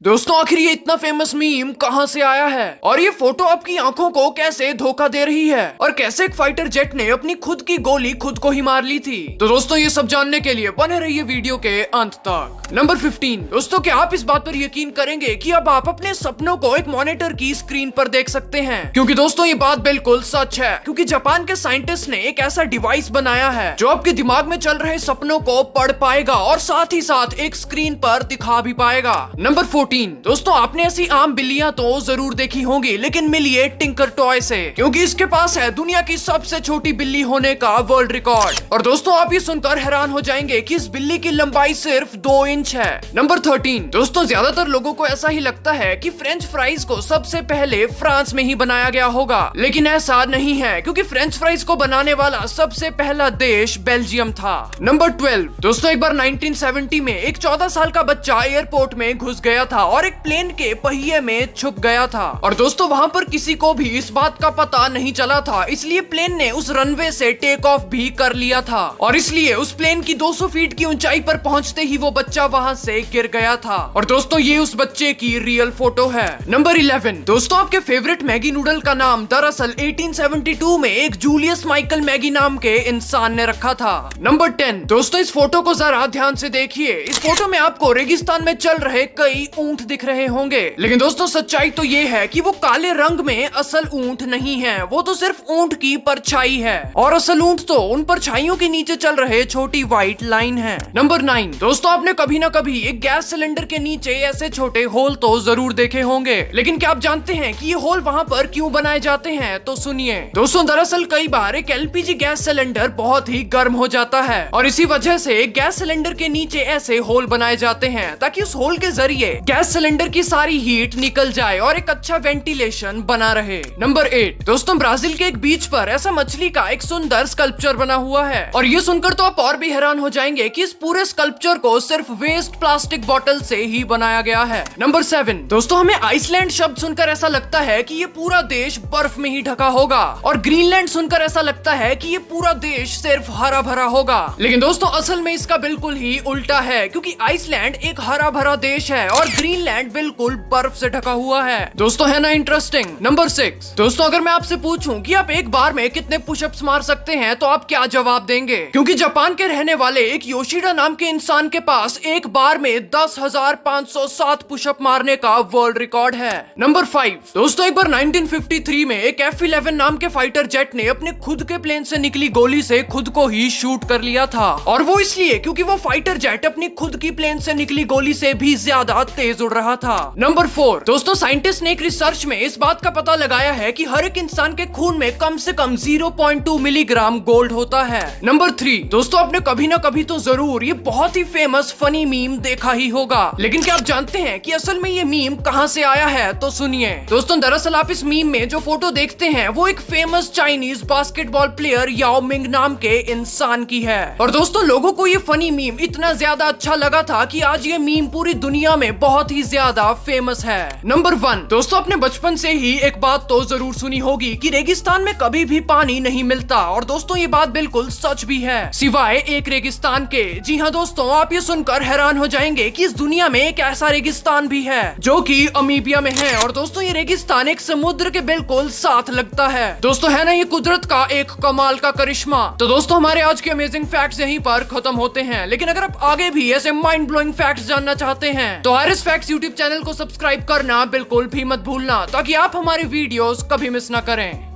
दोस्तों आखिर ये इतना फेमस मीम कहां से आया है और ये फोटो आपकी आंखों को कैसे धोखा दे रही है और कैसे एक फाइटर जेट ने अपनी खुद की गोली खुद को ही मार ली थी। तो दोस्तों ये सब जानने के लिए बने रहिए वीडियो के अंत तक। नंबर 15 दोस्तों, क्या आप इस बात पर यकीन करेंगे कि अब आप अपने सपनों को एक मॉनिटर की स्क्रीन पर देख सकते हैं? क्योंकि दोस्तों ये बात बिल्कुल सच है, क्योंकि जापान के साइंटिस्ट ने एक ऐसा डिवाइस बनाया है जो आपके दिमाग में चल रहे सपनों को पढ़ पाएगा और साथ ही साथ एक स्क्रीन पर दिखा भी पाएगा। नंबर 14 दोस्तों, आपने ऐसी आम बिल्लियां तो जरूर देखी होंगी, लेकिन मिलिए टिंकर टॉय से, क्योंकि इसके पास है दुनिया की सबसे छोटी बिल्ली होने का वर्ल्ड रिकॉर्ड। और दोस्तों आप ये सुनकर हैरान हो जाएंगे कि इस बिल्ली की लंबाई सिर्फ 2 इंच है। नंबर 13 दोस्तों, ज्यादातर लोगों को ऐसा ही लगता है कि फ्रेंच फ्राइज को सबसे पहले फ्रांस में ही बनाया गया होगा, लेकिन ऐसा नहीं है, क्योंकि फ्रेंच फ्राइज को बनाने वाला सबसे पहला देश बेल्जियम था। नंबर 12 दोस्तों, एक बार 1970 में एक 14 साल का बच्चा एयरपोर्ट में घुस गया था और एक प्लेन के पहिए में छुप गया था। और दोस्तों वहां पर किसी को भी इस बात का पता नहीं चला था, इसलिए प्लेन ने उस रनवे से टेक ऑफ भी कर लिया था और इसलिए उस प्लेन की 200 फीट की ऊंचाई पर पहुंचते ही वो बच्चा वहां से गिर गया था। और दोस्तों ये उस बच्चे की रियल फोटो है। नंबर 11 दोस्तों, आपके फेवरेट मैगी नूडल का नाम दरअसल 1872 में एक जूलियस माइकल मैगी नाम के इंसान ने रखा था। नंबर 10 दोस्तों, इस फोटो को जरा ध्यान से देखिए। इस फोटो में आपको रेगिस्तान में चल रहे कई ऊंट दिख रहे होंगे, लेकिन दोस्तों सच्चाई तो ये है कि वो काले रंग में असल ऊंट नहीं है, वो तो सिर्फ ऊंट की परछाई है और असल ऊंट तो उन परछाइयों के नीचे चल रहे छोटी व्हाइट लाइन है। नंबर 9 दोस्तों, आपने कभी ना कभी एक गैस सिलेंडर के नीचे ऐसे छोटे होल तो जरूर देखे होंगे, लेकिन क्या आप जानते हैं कि ये होल वहाँ पर क्यों बनाए जाते हैं? तो सुनिए दोस्तों, दरअसल कई बार एक एलपीजी गैस सिलेंडर बहुत ही गर्म हो जाता है और इसी वजह से गैस सिलेंडर के नीचे ऐसे होल बनाए जाते हैं ताकि उस होल के जरिए गैस सिलेंडर की सारी हीट निकल जाए और एक अच्छा वेंटिलेशन बना रहे। नंबर 8 दोस्तों, ब्राजील के एक बीच पर ऐसा मछली का एक सुंदर स्कल्पचर बना हुआ है और ये सुनकर तो आप और भी हैरान हो जाएंगे कि इस पूरे स्कल्पचर को सिर्फ वेस्ट प्लास्टिक बोतल से ही बनाया गया है। नंबर 7 दोस्तों, हमें आइसलैंड शब्द सुनकर ऐसा लगता है कि ये पूरा देश बर्फ में ही ढका होगा और ग्रीनलैंड सुनकर ऐसा लगता है कि ये पूरा देश सिर्फ हरा भरा होगा, लेकिन दोस्तों असल में इसका बिल्कुल ही उल्टा है, क्योंकि आइसलैंड एक हरा भरा देश है और ग्रीनलैंड बिल्कुल बर्फ से ढका हुआ है। दोस्तों है ना इंटरेस्टिंग। नंबर 6 दोस्तों, अगर मैं आपसे पूछूं कि आप एक बार में कितने पुशअप्स मार सकते हैं तो आप क्या जवाब देंगे? क्योंकि जापान के रहने वाले एक योशिडा नाम के इंसान के पास एक बार में 10,507 पुशअप मारने का वर्ल्ड रिकॉर्ड है। नंबर 5 दोस्तों, एक बार 1953 में एक F-11 नाम के फाइटर जेट ने अपने खुद के प्लेन से निकली गोली से खुद को ही शूट कर लिया था, और वो इसलिए क्योंकि वो फाइटर जेट अपनी खुद की प्लेन से निकली गोली से भी ज्यादा तेज उड़ रहा था। नंबर 4 दोस्तों, साइंटिस्ट ने एक रिसर्च में इस बात का पता लगाया है कि हर एक इंसान के खून में कम से कम 0.2 मिलीग्राम गोल्ड होता है। नंबर 3 दोस्तों, आपने कभी ना कभी तो जरूर ये बहुत ही फेमस फनी मीम देखा ही होगा, लेकिन क्या आप जानते हैं कि असल में ये मीम कहां से आया है? तो सुनिए दोस्तों, दरअसल आप इस मीम में जो फोटो देखते हैं वो एक famous Chinese basketball player Yao Ming नाम के इंसान की है। और दोस्तों लोगों को ये फनी मीम इतना ज्यादा अच्छा लगा था कि आज ये मीम पूरी दुनिया में बहुत ही ज्यादा फेमस है। नंबर 1 दोस्तों, अपने बचपन से ही एक बात तो जरूर सुनी होगी कि रेगिस्तान में कभी भी पानी नहीं मिलता, और दोस्तों ये बात बिल्कुल सच भी है, सिवाय एक रेगिस्तान के। जी हाँ दोस्तों, आप ये सुनकर हैरान हो जाएंगे कि इस दुनिया में एक ऐसा रेगिस्तान भी है जो कि अमीबिया में है, और दोस्तों ये रेगिस्तान एक समुद्र के बिल्कुल साथ लगता है। दोस्तों है ना ये कुदरत का एक कमाल का करिश्मा। तो दोस्तों हमारे आज के अमेजिंग फैक्ट्स यहीं पर खत्म होते हैं, लेकिन अगर आप आगे भी ऐसे माइंड ब्लोइंग फैक्ट्स जानना चाहते हैं तो आयरिस फैक्ट्स यूट्यूब चैनल को सब्सक्राइब करना बिल्कुल भी मत भूलना, ताकि आप हमारे वीडियोस कभी मिस ना करें।